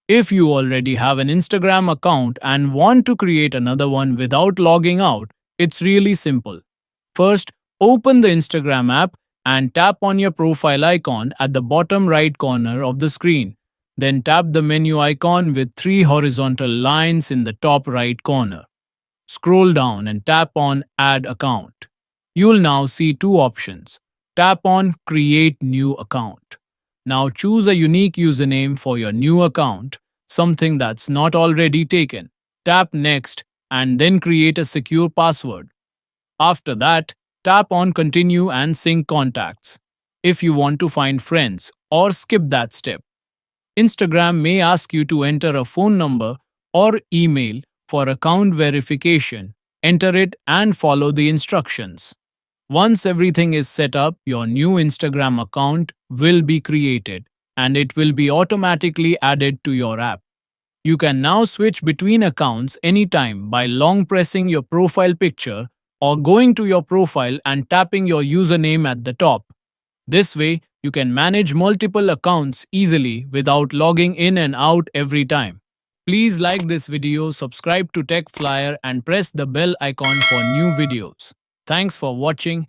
If you already have an Instagram account and want to create another one without logging out, it's really simple. First, open the Instagram app and tap on your profile icon at the bottom right corner of the screen. Then tap the menu icon with three horizontal lines in the top right corner. Scroll down and tap on Add Account. You'll now see two options. Tap on Create New Account. Now choose a unique username for your new account, something that's not already taken. Tap Next and then create a secure password. After that, tap on Continue and Sync Contacts. If you want to find friends or skip that step, Instagram may ask you to enter a phone number or email for account verification. Enter it and follow the instructions. Once everything is set up, your new Instagram account will be created and it will be automatically added to your app. You can now switch between accounts anytime by long pressing your profile picture or going to your profile and tapping your username at the top. This way, you can manage multiple accounts easily without logging in and out every time. Please like this video, subscribe to Tech Flyer, and press the bell icon for new videos. Thanks for watching.